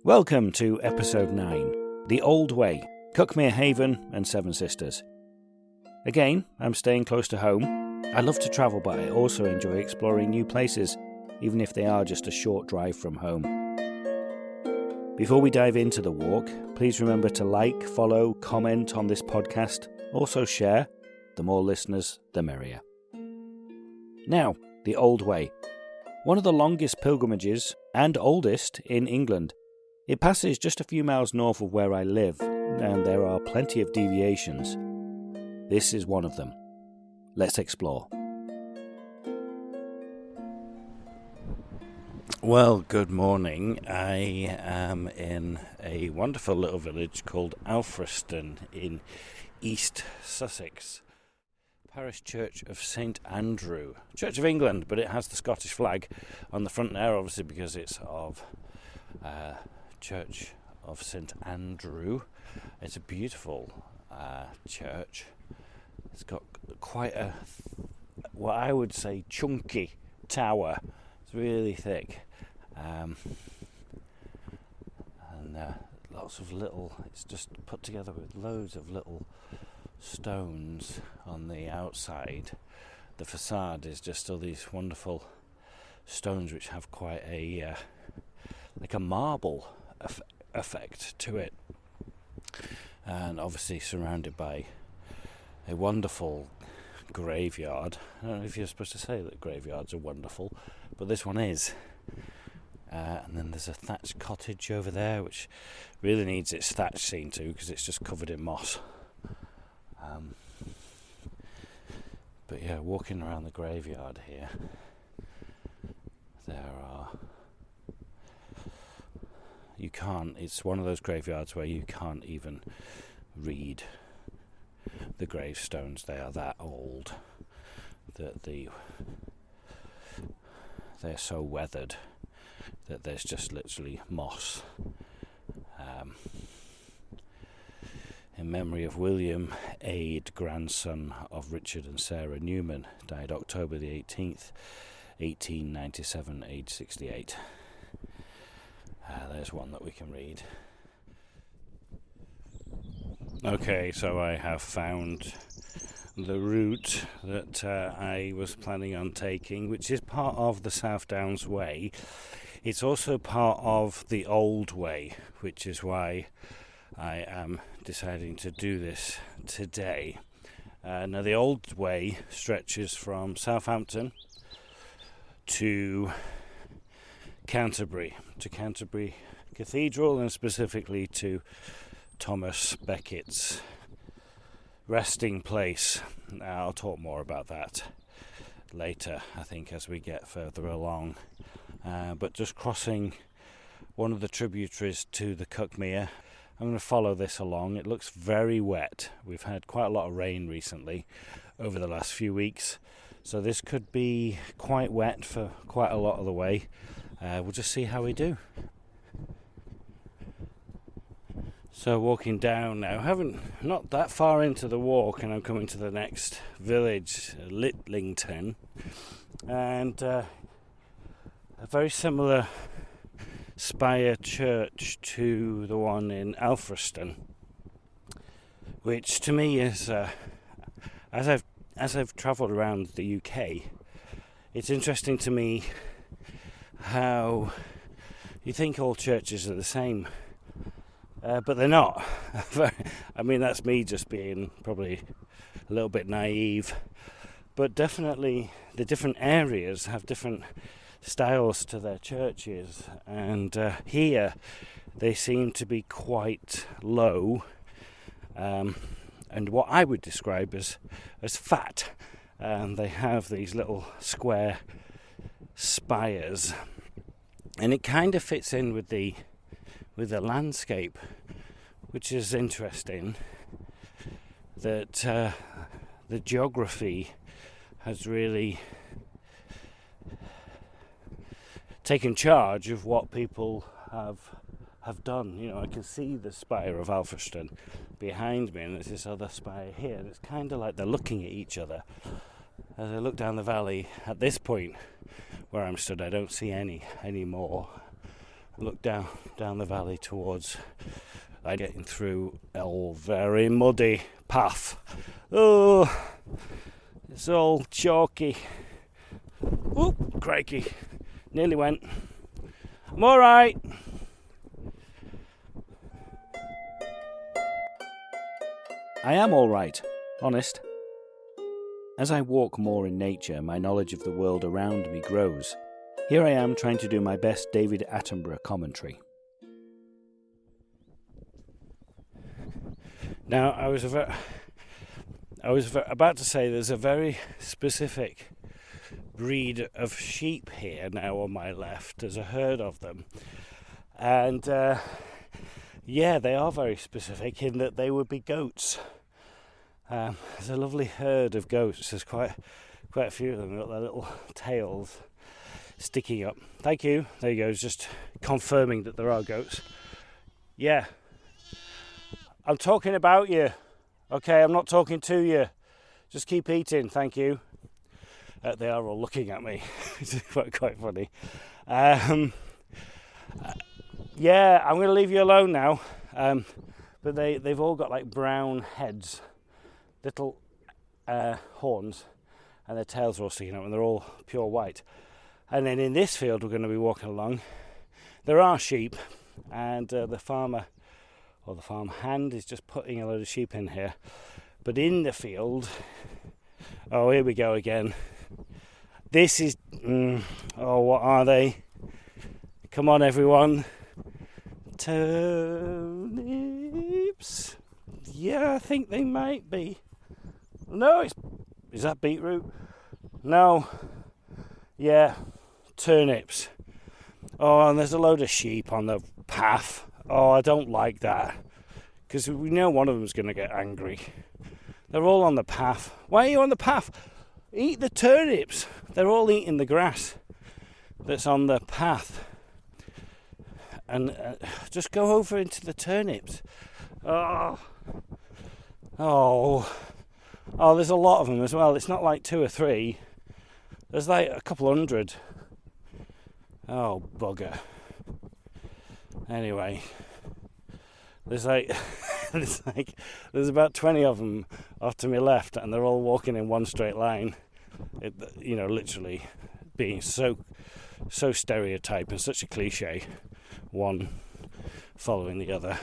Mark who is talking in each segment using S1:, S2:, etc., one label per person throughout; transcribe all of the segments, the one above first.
S1: Welcome to episode 9, The Old Way, Cuckmere Haven and Seven Sisters. Again, I'm staying close to home. I love to travel, but I also enjoy exploring new places, even if they are just a short drive from home. Before we dive into the walk, please remember to like, follow, comment on this podcast, also share. The more listeners, the merrier. Now, The Old Way, one of the longest pilgrimages and oldest in England. It passes just a few miles north of where I live, and there are plenty of deviations. This is one of them. Let's explore. Well, good morning. I am in a wonderful little village called Alfriston in East Sussex. Parish Church of St Andrew. Church of England, but it has the Scottish flag on the front there, obviously because it's of Church of St Andrew. It's a beautiful church. It's got quite a, what I would say, chunky tower. It's really thick. And lots of little, it's just put together with loads of little stones on the outside. The facade is just all these wonderful stones which have quite a like a marble effect to it, and obviously surrounded by a wonderful graveyard. I don't know if you're supposed to say that graveyards are wonderful, but this one is. And then there's a thatched cottage over there which really needs its thatch seen to because it's just covered in moss. But yeah, walking around the graveyard here, it's one of those graveyards where you can't even read the gravestones. They are that old that they're so weathered that there's just literally moss. In memory of William Aid, grandson of Richard and Sarah Newman, died October the 18th, 1897, age 68. There's one that we can read. Okay, so I have found the route that I was planning on taking, which is part of the South Downs Way. It's also part of the Old Way, which is why I am deciding to do this today. Now, the Old Way stretches from Southampton to Canterbury Cathedral, and specifically to Thomas Becket's resting place. Now, I'll talk more about that later, I think, as we get further along. But just crossing one of the tributaries to the Cuckmere, I'm going to follow this along. It looks very wet. We've had quite a lot of rain recently over the last few weeks, so this could be quite wet for quite a lot of the way. We'll just see how we do. So walking down now, not that far into the walk, and I'm coming to the next village, Litlington, and a very similar spire church to the one in Alfriston, which to me is, as I've travelled around the UK, it's interesting to me how you think all churches are the same, but they're not. I mean, that's me just being probably a little bit naive, but definitely the different areas have different styles to their churches, and here they seem to be quite low, and what I would describe as fat. They have these little square spires, and it kind of fits in with the landscape, which is interesting, that the geography has really taken charge of what people have done. You know, I can see the spire of Alfriston behind me, and there's this other spire here, and it's kind of like they're looking at each other. As I look down the valley, at this point where I'm stood, I don't see any more. look down the valley towards getting through a very muddy path. Oh, it's all chalky. Oop, crikey. Nearly went. I'm alright. I am alright, honest. As I walk more in nature, my knowledge of the world around me grows. Here I am trying to do my best David Attenborough commentary. Now, I was about to say there's a very specific breed of sheep here now on my left. There's a herd of them. And they are very specific in that they would be goats. There's a lovely herd of goats. There's quite a few of them. They've got their little tails sticking up. Thank you. There you go. It's just confirming that there are goats. Yeah. I'm talking about you. Okay, I'm not talking to you. Just keep eating. Thank you. They are all looking at me. It's quite funny. I'm going to leave you alone now. But they've all got like brown heads, little horns, and their tails are all sticking up, and they're all pure white. And then in this field we're going to be walking along, there are sheep, and the farmer or the farm hand is just putting a load of sheep in here. But in the field, oh, here we go again. This is, what are they? Come on, everyone. Turnips. Yeah, I think they might be. No, is that beetroot? No. Yeah, turnips. Oh, and there's a load of sheep on the path. Oh, I don't like that. Because we know one of them's going to get angry. They're all on the path. Why are you on the path? Eat the turnips. They're all eating the grass that's on the path. And just go over into the turnips. Oh, there's a lot of them as well. It's not like 2 or 3. There's like a couple hundred. Oh, bugger. Anyway, there's about 20 of them off to my left, and they're all walking in one straight line. Literally being so stereotype and such a cliche, one following the other.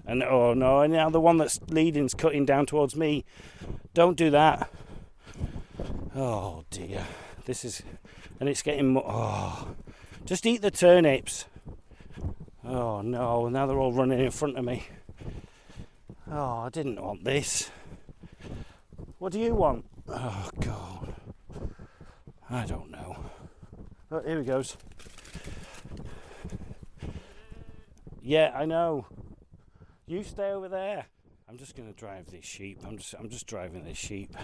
S1: And oh no, and now the one that's leading's cutting down towards me. Don't do that. Oh dear, and it's getting more. Oh, just eat the turnips. Oh no, now they're all running in front of me. Oh, I didn't want this. What do you want? Oh God, I don't know. Oh, here he goes. Yeah, I know. You stay over there. I'm just going to drive these sheep. I'm just driving this sheep.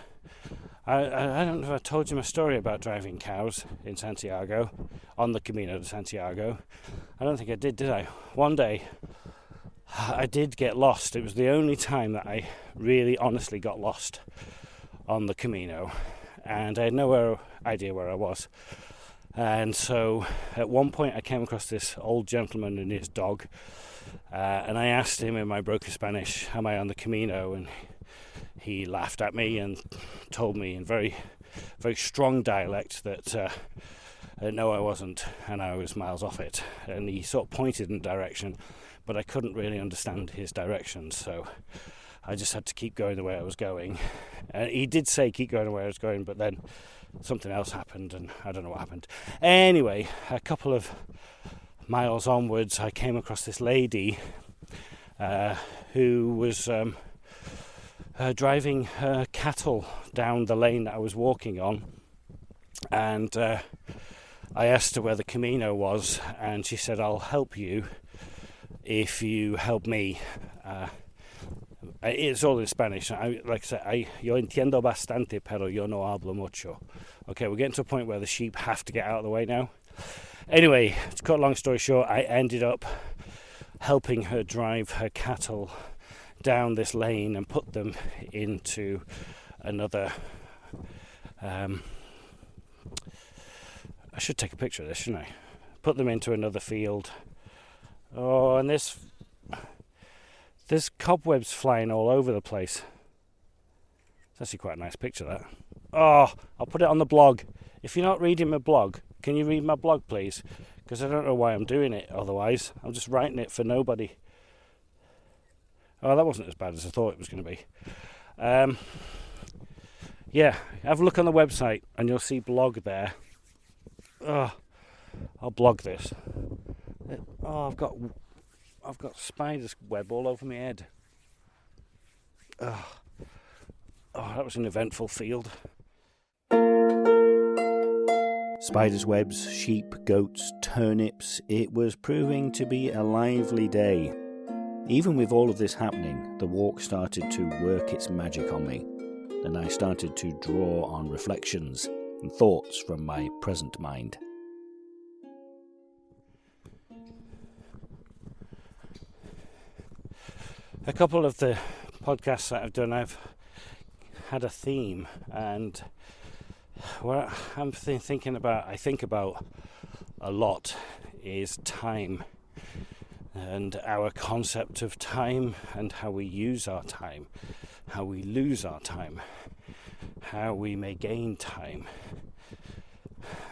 S1: I don't know if I told you my story about driving cows in Santiago, on the Camino de Santiago. I don't think I did I? One day, I did get lost. It was the only time that I really honestly got lost on the Camino, and I had no idea where I was. And so at one point I came across this old gentleman and his dog, and I asked him in my broken Spanish, am I on the Camino? And he laughed at me and told me in very, very strong dialect that no, I wasn't, and I was miles off it. And he sort of pointed in a direction, but I couldn't really understand his directions, so I just had to keep going the way I was going. And he did say keep going the way I was going, but then something else happened, and I don't know what happened. Anyway, a couple of miles onwards, I came across this lady who was driving her cattle down the lane that I was walking on, and I asked her where the Camino was, and she said, I'll help you if you help me. It's all in Spanish. Yo entiendo bastante, pero yo no hablo mucho. Okay, we're getting to a point where the sheep have to get out of the way now. Anyway, to cut a long story short, I ended up helping her drive her cattle down this lane and put them into another... I should take a picture of this, shouldn't I? Put them into another field Oh, and there's cobwebs flying all over the place. It's actually quite a nice picture, that. Oh, I'll put it on the blog. If you're not reading my blog, can you read my blog, please? Because I don't know why I'm doing it otherwise. I'm just writing it for nobody. Oh, that wasn't as bad as I thought it was going to be. Yeah, have a look on the website and you'll see blog there. Oh, I'll blog this. Oh, I've got spider's web all over my head. Oh, that was an eventful field. Spiders' webs, sheep, goats, turnips. It was proving to be a lively day. Even with all of this happening, the walk started to work its magic on me, and I started to draw on reflections and thoughts from my present mind. A couple of the podcasts that I've done, I've had a theme, and what I think about a lot is time, and our concept of time, and how we use our time, how we lose our time, how we may gain time.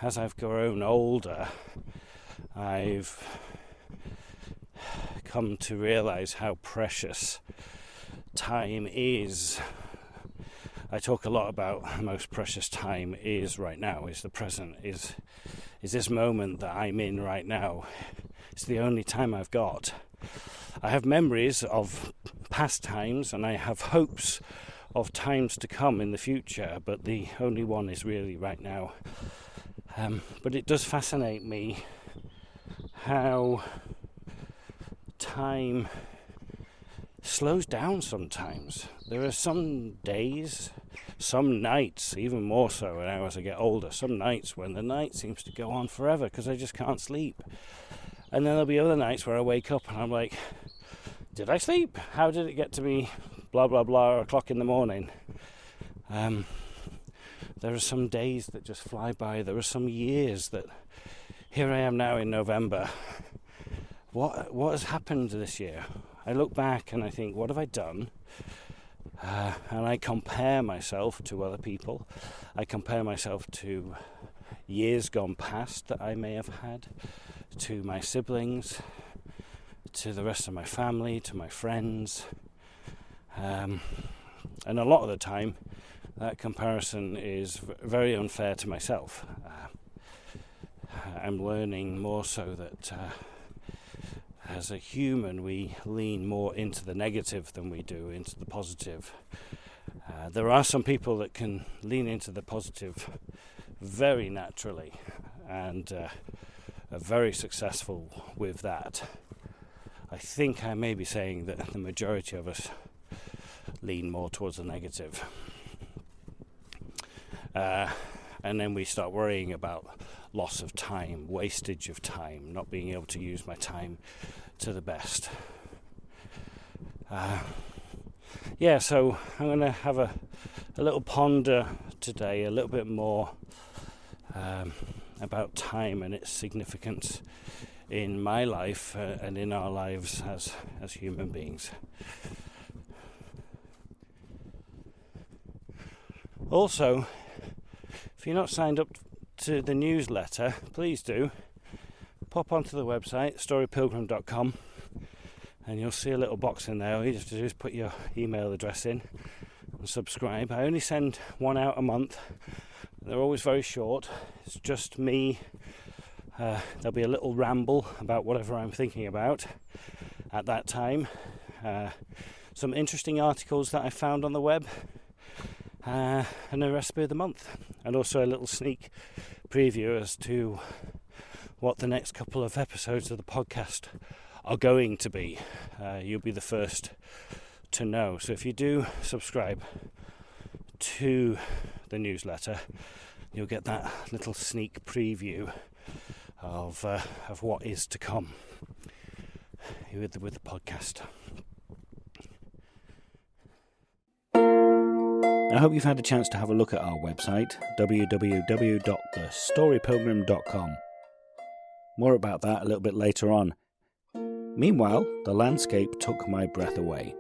S1: As I've grown older, I've come to realise how precious time is. I talk a lot about the most precious time is right now, is the present, is this moment that I'm in right now. It's the only time I've got. I have memories of past times and I have hopes of times to come in the future, but the only one is really right now. But it does fascinate me how time slows down sometimes. There are some days, some nights, even more so now as I get older, some nights when the night seems to go on forever because I just can't sleep. And then there'll be other nights where I wake up and I'm like, did I sleep? How did it get to be blah blah blah o'clock in the morning? There are some days that just fly by. There are some years that, here I am now in November. What has happened this year? I look back and I think, what have I done? And I compare myself to other people. I compare myself to years gone past that I may have had, to my siblings, to the rest of my family, to my friends. And a lot of the time, that comparison is very unfair to myself. I'm learning more so that as a human, we lean more into the negative than we do into the positive. There are some people that can lean into the positive very naturally and are very successful with that. I think I may be saying that the majority of us lean more towards the negative. And then we start worrying about loss of time, wastage of time, not being able to use my time to the best. So I'm going to have a little ponder today, a little bit more about time and its significance in my life and in our lives as human beings. Also, if you're not signed up to the newsletter, please do. Pop onto the website, storypilgrim.com, and you'll see a little box in there. All you have to do is put your email address in and subscribe. I only send one out a month. They're always very short. It's just me. There'll be a little ramble about whatever I'm thinking about at that time. Some interesting articles that I found on the web. And a recipe of the month, and also a little sneak preview as to what the next couple of episodes of the podcast are going to be. You'll be the first to know. So if you do subscribe to the newsletter, you'll get that little sneak preview of what is to come with the podcast. I hope you've had a chance to have a look at our website, www.thestorypilgrim.com. More about that a little bit later on. Meanwhile, the landscape took my breath away.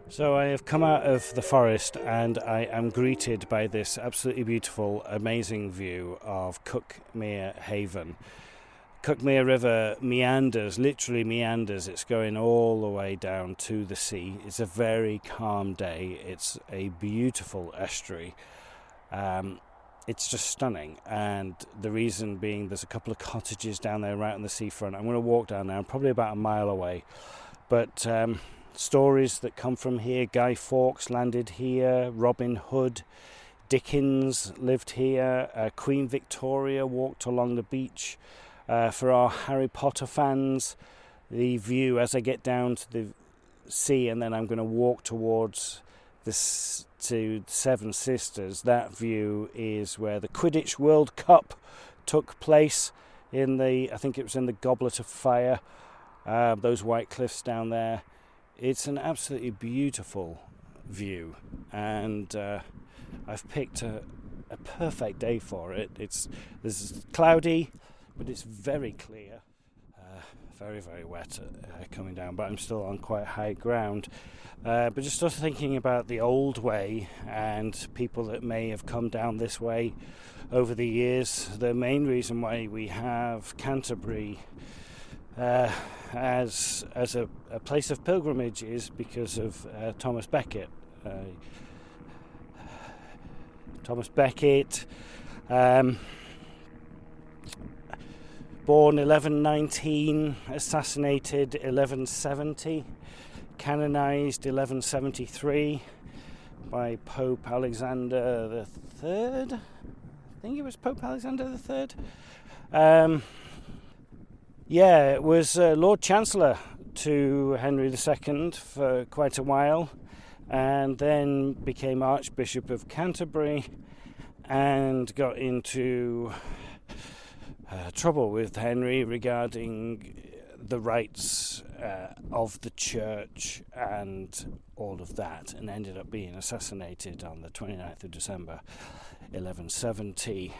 S1: So I have come out of the forest and I am greeted by this absolutely beautiful, amazing view of Cuckmere Haven. Cuckmere River meanders, literally meanders. It's going all the way down to the sea. It's a very calm day. It's a beautiful estuary. It's just stunning, and the reason being there's a couple of cottages down there right on the seafront. I'm going to walk down there. I'm probably about a mile away, but stories that come from here: Guy Fawkes landed here, Robin Hood, Dickens lived here, Queen Victoria walked along the beach. For our Harry Potter fans, the view as I get down to the sea, and then I'm going to walk towards this to Seven Sisters. That view is where the Quidditch World Cup took place I think it was in the Goblet of Fire. Those white cliffs down there. It's an absolutely beautiful view, and I've picked a perfect day for it. It's cloudy, but it's very clear, very, very wet coming down, but I'm still on quite high ground. But just sort of thinking about the old way and people that may have come down this way over the years. The main reason why we have Canterbury as a place of pilgrimage is because of Thomas Becket. Born 1119, assassinated 1170, canonized 1173 by Pope Alexander III. I think it was Pope Alexander III. It was Lord Chancellor to Henry II for quite a while, and then became Archbishop of Canterbury and got into trouble with Henry regarding the rights of the church and all of that, and ended up being assassinated on the 29th of December 1170.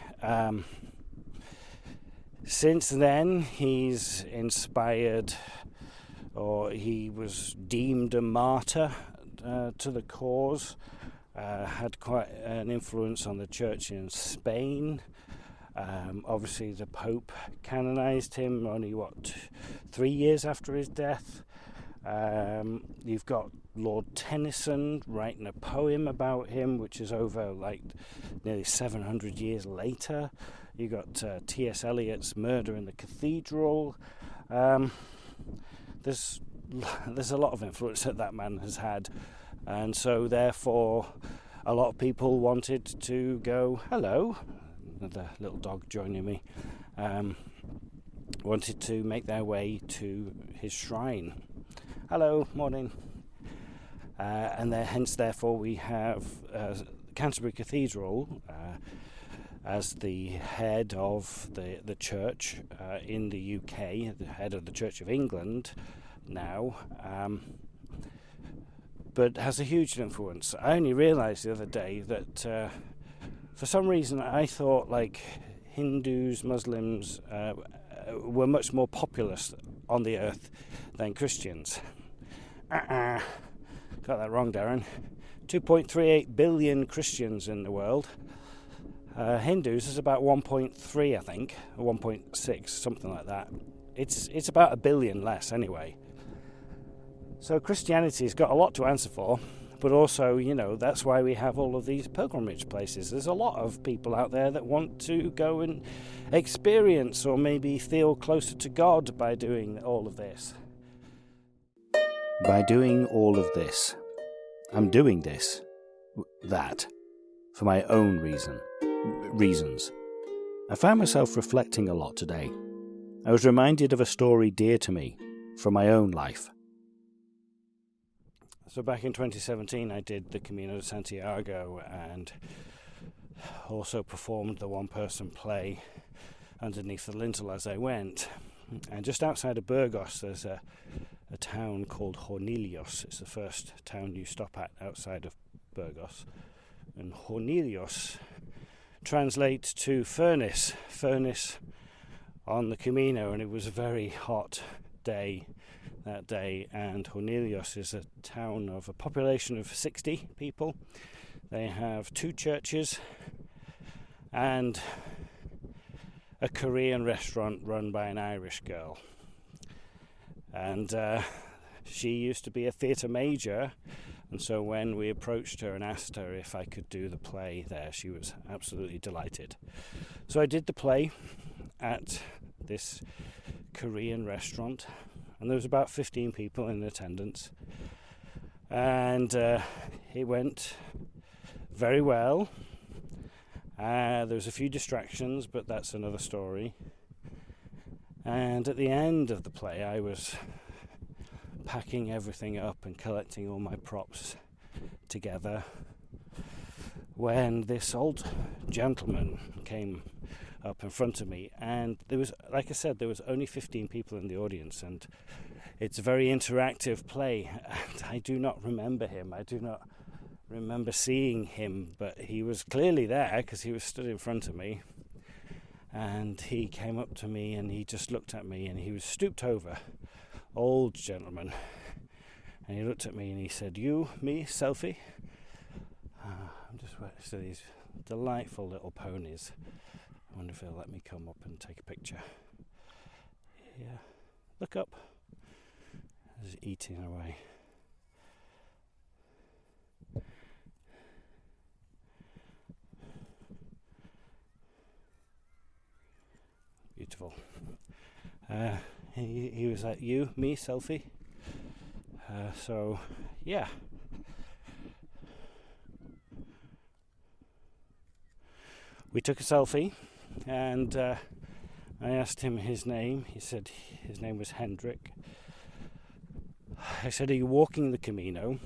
S1: Since then he's inspired, or he was deemed a martyr to the cause, had quite an influence on the church in Spain. Obviously the Pope canonized him only 3 years after his death. You've got Lord Tennyson writing a poem about him, which is over nearly 700 years later. You got T.S. Eliot's Murder in the Cathedral. There's a lot of influence that man has had, and so therefore a lot of people wanted to go, hello, the little dog joining me, wanted to make their way to his shrine. Hello, morning. And hence therefore we have Canterbury Cathedral as the head of the church in the UK, the head of the Church of England now, but has a huge influence. I only realised the other day that for some reason I thought Hindus, Muslims were much more populous on the earth than Christians. Got that wrong, Darren. 2.38 billion Christians in the world. Hindus is about 1.3, I think, or 1.6, something like that. It's about a billion less anyway. So Christianity's got a lot to answer for, but also, that's why we have all of these pilgrimage places. There's a lot of people out there that want to go and experience or maybe feel closer to God by doing all of this. By doing all of this, I'm doing that, for my own reasons. I found myself reflecting a lot today. I was reminded of a story dear to me from my own life. So back in 2017 I did the Camino de Santiago and also performed the one-person play underneath the lintel as I went. And just outside of Burgos there's a town called Hornillos. It's the first town you stop at outside of Burgos. And Hornillos translates to furnace on the Camino, and it was a very hot day that day, and Cornelius is a town of a population of 60 people. They have 2 churches and a Korean restaurant run by an Irish girl. And she used to be a theatre major, and so when we approached her and asked her if I could do the play there, she was absolutely delighted. So I did the play at this Korean restaurant, and there was about 15 people in attendance, and it went very well. There was a few distractions, but that's another story. And at the end of the play, I was packing everything up and collecting all my props together when this old gentleman came up in front of me, and there was, like I said, there was only 15 people in the audience, and it's a very interactive play, and I do not remember him. I do not remember seeing him, but he was clearly there because he was stood in front of me, and he came up to me and he just looked at me, and he was stooped over, old gentleman, and he looked at me and he said, "You, me, selfie?" I'm just waiting for these delightful little ponies. I wonder if he'll let me come up and take a picture. Yeah, look up. He's eating away. Beautiful. He was like, "You, me, selfie." So, yeah. We took a selfie, and I asked him his name. He said his name was Hendrik. I said, "Are you walking the Camino?"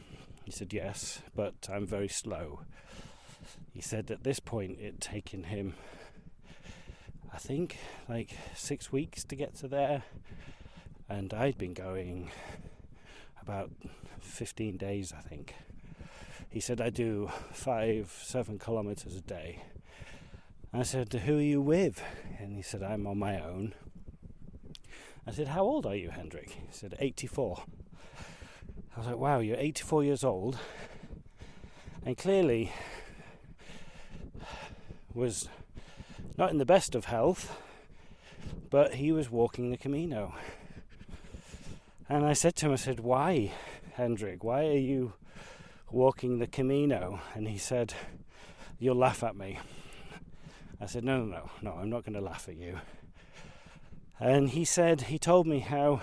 S1: He said, "Yes, but I'm very slow." He said at this point it'd taken him, I think, like 6 weeks to get to there, and I'd been going about 15 days, I think. He said, "I do 5-7 kilometers a day." I said, "Who are you with?" And he said, "I'm on my own." I said, "How old are you, Hendrik?" He said, 84. I was like, wow, you're 84 years old, and clearly was not in the best of health, but he was walking the Camino. And I said to him, I said, "Why, Hendrik, why are you walking the Camino?" And he said, "You'll laugh at me." I said, no, I'm not going to laugh at you. And he said, he told me how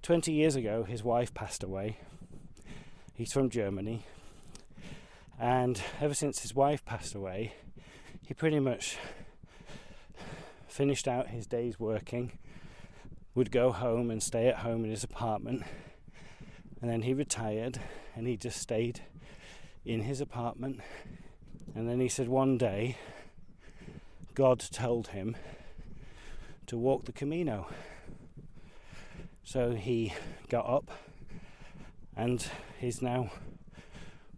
S1: 20 years ago his wife passed away. He's from Germany. And ever since his wife passed away, he pretty much finished out his days working, would go home and stay at home in his apartment, and then he retired and he just stayed in his apartment. And then he said one day God told him to walk the Camino. So he got up and he's now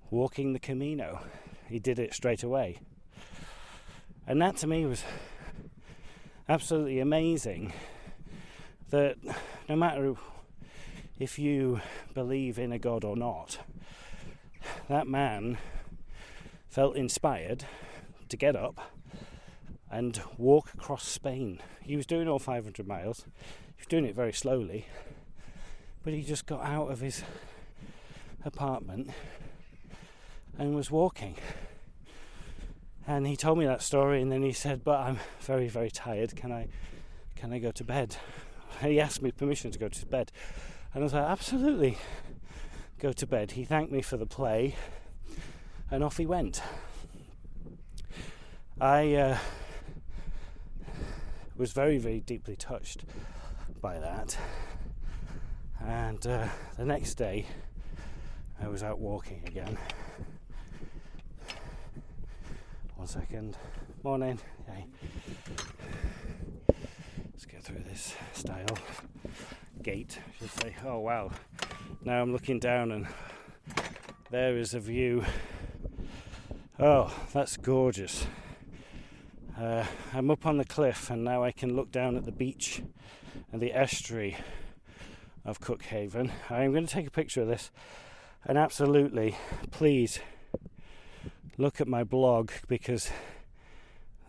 S1: walking the Camino. He did it straight away. And that to me was absolutely amazing, that no matter if you believe in a God or not, that man felt inspired to get up and walk across Spain. He was doing all 500 miles. He was doing it very slowly, but he just got out of his apartment and was walking. And he told me that story, and then he said, "But I'm very, very tired. Can I go to bed?" He asked me permission to go to bed, and I was like, "Absolutely, go to bed." He thanked me for the play, and off he went. I was very, very deeply touched by that, and the next day I was out walking again. One second. Morning. Okay. Let's get through this style gate, I should say. Oh wow, now I'm looking down and there is a view. Oh, that's gorgeous. I'm up on the cliff and now I can look down at the beach and the estuary of Cuckhaven. I'm going to take a picture of this, and absolutely, please look at my blog, because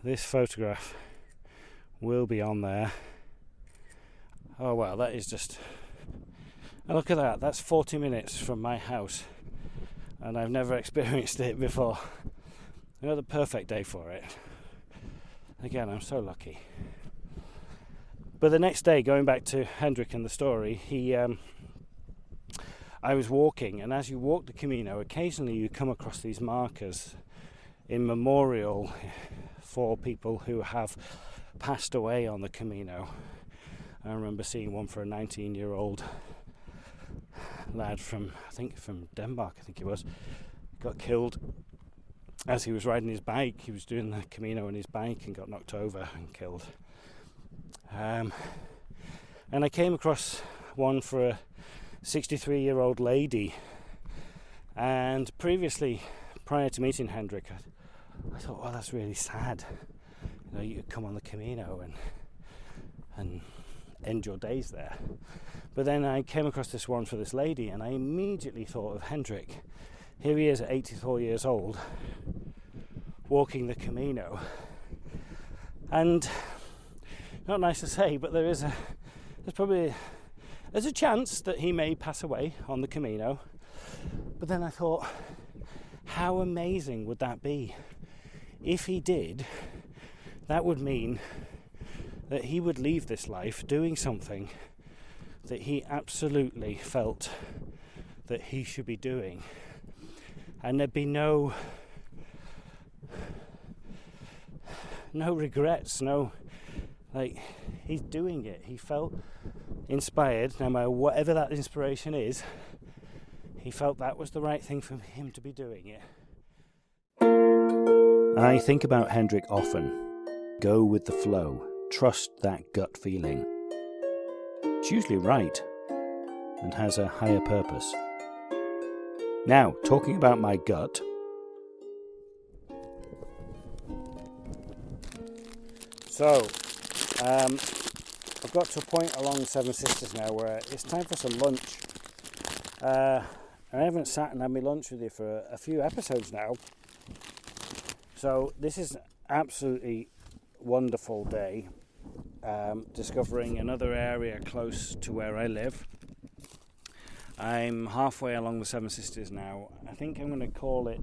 S1: this photograph will be on there. Oh wow, that is just... And look at that, that's 40 minutes from my house, and I've never experienced it before. The perfect day for it. Again, I'm so lucky. But the next day, going back to Hendrik and the story, I was walking, and as you walk the Camino, occasionally you come across these markers in memorial for people who have passed away on the Camino. I remember seeing one for a 19-year-old lad from Denmark, I think he was, got killed as he was riding his bike. He was doing the Camino on his bike and got knocked over and killed. And I came across one for a 63-year-old lady, and previously, prior to meeting Hendrik, I thought, well, that's really sad. You could come on the Camino and end your days there. But then I came across this one for this lady, and I immediately thought of Hendrik. Here he is at 84 years old, walking the Camino. And not nice to say, but there's a chance that he may pass away on the Camino. But then I thought, how amazing would that be? If he did, that would mean that he would leave this life doing something that he absolutely felt that he should be doing. And there'd be no regrets, he's doing it. He felt inspired, no matter whatever that inspiration is, he felt that was the right thing for him to be doing it. I think about Hendrik often. Go with the flow. Trust that gut feeling. It's usually right and has a higher purpose. Now, talking about my gut, so I've got to a point along the Seven Sisters now where it's time for some lunch. I haven't sat and had my lunch with you for a few episodes now, so this is an absolutely wonderful day, discovering another area close to where I live. I'm halfway along the Seven Sisters now. I think I'm going to call it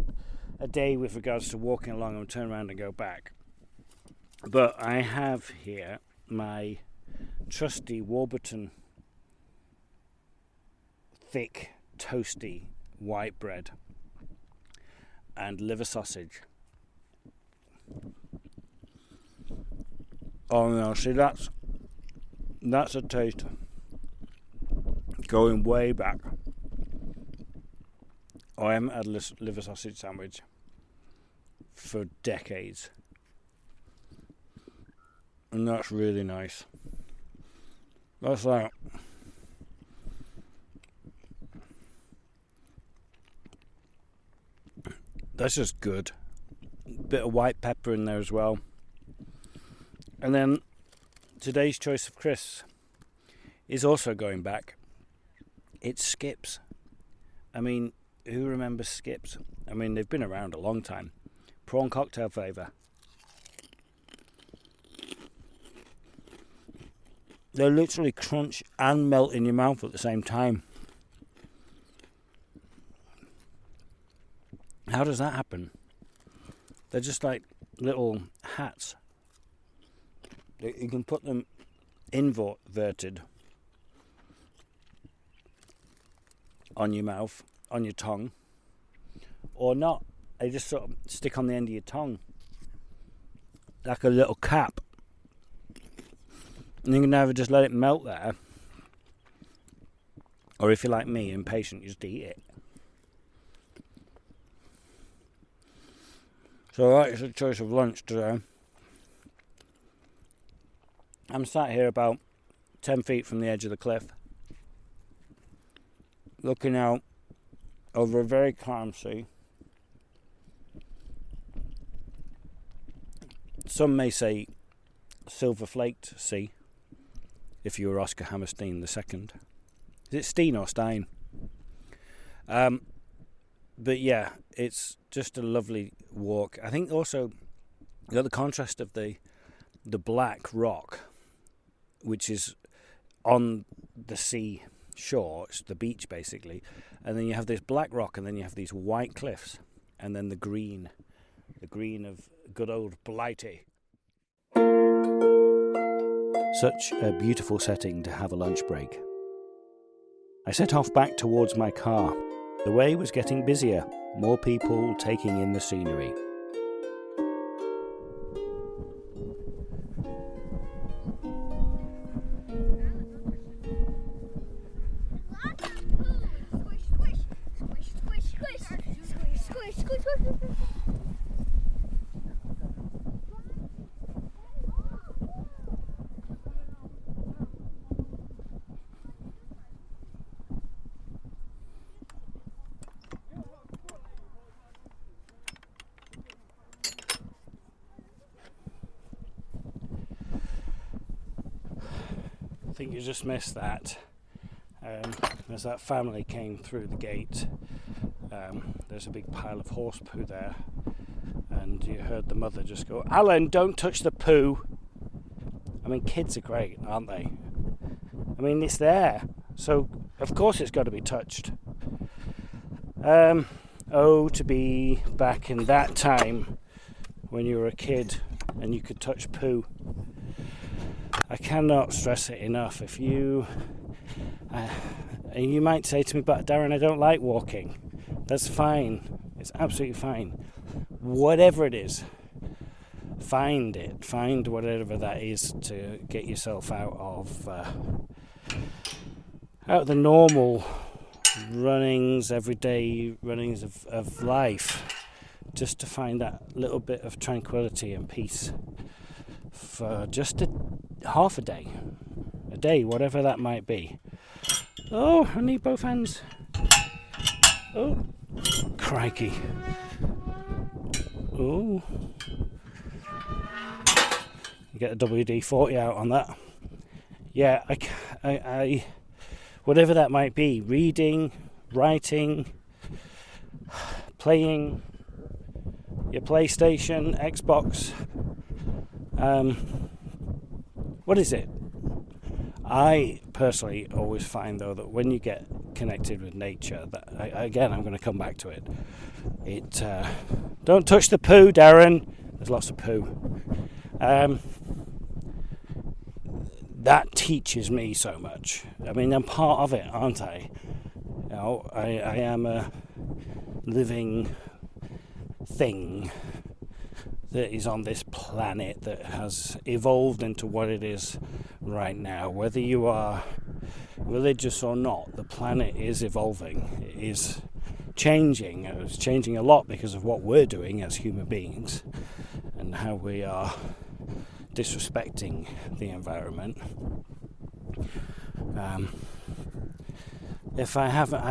S1: a day with regards to walking along and turn around and go back. But I have here my trusty Warburton thick, toasty white bread and liver sausage. Oh no, see, that's a taste going way back. I haven't had a liver sausage sandwich for decades, and that's really nice. That's like that's just good. Bit of white pepper in there as well. And then today's choice of crisps is also going back. It's Skips. I mean, who remembers Skips? I mean, they've been around a long time. Prawn cocktail flavour. They literally crunch and melt in your mouth at the same time. How does that happen? They're just like little hats. You can put them inverted on your mouth, on your tongue, or not. They just sort of stick on the end of your tongue like a little cap. And you can either just let it melt there, or if you're like me, impatient, you just eat it. So that is a choice of lunch today. I'm sat here about 10 feet from the edge of the cliff, looking out over a very calm sea. Some may say silver-flaked sea, if you were Oscar Hammerstein II. Is it Steen or Stein? But yeah, it's just a lovely walk. I think also you got the contrast of the black rock, which is on the sea shore, it's the beach basically, and then you have this black rock, and then you have these white cliffs, and then the green of good old Blighty. Such a beautiful setting to have a lunch break. I set off back towards my car. The way was getting busier, more people taking in the scenery. I think you just missed that. As that family came through the gate, there's a big pile of horse poo there, and you heard the mother just go, "Alan, don't touch the poo." I mean, kids are great, aren't they? I mean, it's there, so of course it's got to be touched. Oh, to be back in that time when you were a kid and you could touch poo. I cannot stress it enough. If you you might say to me, "But Darren, I don't like walking." That's fine. It's absolutely fine. Whatever it is, find it. Find whatever that is to get yourself out of the normal runnings, everyday runnings of life, just to find that little bit of tranquility and peace for just half a day, whatever that might be. Oh, I need both hands. Oh, crikey. Oh, you get a WD-40 out on that. Yeah, I whatever that might be, reading, writing, playing your PlayStation, Xbox, what is it? I personally always find, though, that when you get connected with nature, that again, I'm going to come back to it. Don't touch the poo, Darren. There's lots of poo. That teaches me so much. I mean, I'm part of it, aren't I? You know, I am a living thing that is on this planet that has evolved into what it is right now. Whether you are religious or not, the planet is evolving. It is changing. It's changing a lot because of what we're doing as human beings and how we are disrespecting the environment. I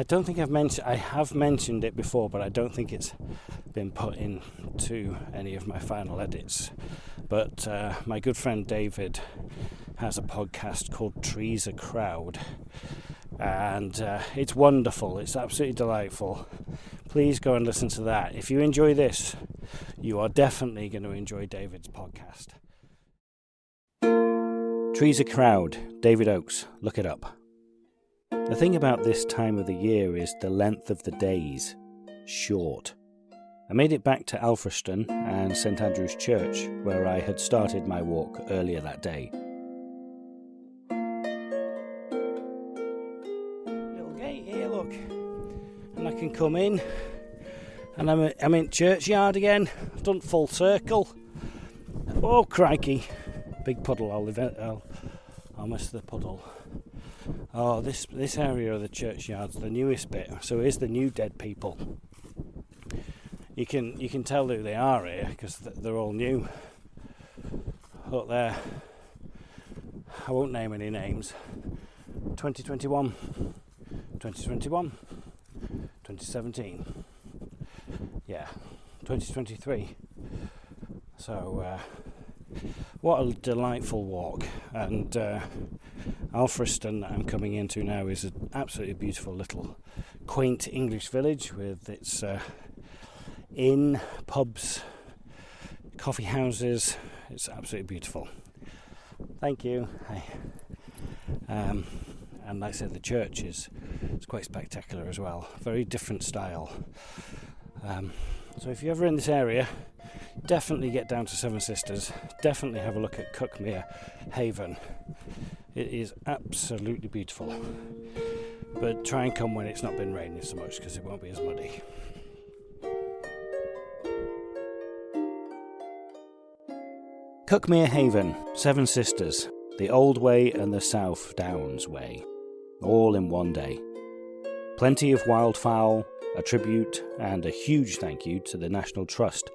S1: don't think I have mentioned it before, but I don't think it's been put into any of my final edits. But my good friend David has a podcast called Trees a Crowd, and it's wonderful. It's absolutely delightful. Please go and listen to that. If you enjoy this, you are definitely going to enjoy David's podcast. Trees a Crowd, David Oakes. Look it up. The thing about this time of the year is the length of the days. Short. I made it back to Alfriston and St Andrew's Church, where I had started my walk earlier that day. Little gate here, look. And I can come in. And I'm in churchyard again. I've done full circle. Oh, crikey. Big puddle, I'll miss the puddle. Oh, this area of the churchyard's the newest bit, so here's the new dead people. You can tell who they are here because they're all new. Look there. I won't name any names. 2021, 2021, 2017. Yeah, 2023. So What a delightful walk. And Alfriston that I'm coming into now is an absolutely beautiful little quaint English village with its inn, pubs, coffee houses. It's absolutely beautiful. Thank you. Hi. And like I said, the church is quite spectacular as well. Very different style. So if you're ever in this area, definitely get down to Seven Sisters. Definitely have a look at Cuckmere Haven. It is absolutely beautiful. But try and come when it's not been raining so much, because it won't be as muddy. Cuckmere Haven, Seven Sisters, the Old Way and the South Downs Way, all in one day. Plenty of wildfowl, a tribute, and a huge thank you to the National Trust.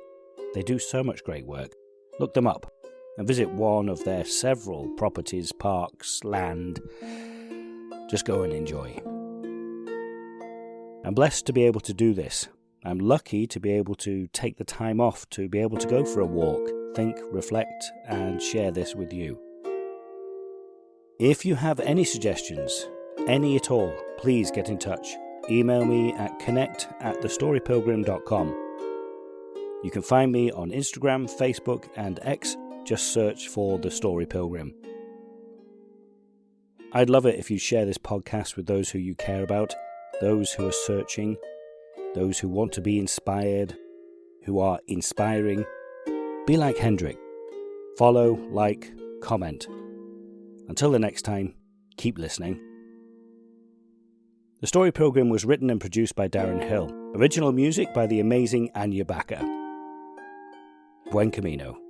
S1: They do so much great work. Look them up and visit one of their several properties, parks, land. Just go and enjoy. I'm blessed to be able to do this. I'm lucky to be able to take the time off to be able to go for a walk, think, reflect, and share this with you. If you have any suggestions, any at all, please get in touch. Email me at connect@thestorypilgrim.com. You can find me on Instagram, Facebook, and X. Just search for The Story Pilgrim. I'd love it if you share this podcast with those who you care about, those who are searching, those who want to be inspired, who are inspiring. Be like Hendrik. Follow, like, comment. Until the next time, keep listening. The Story Pilgrim was written and produced by Darren Hill. Original music by the amazing Anya Backer. Buen Camino.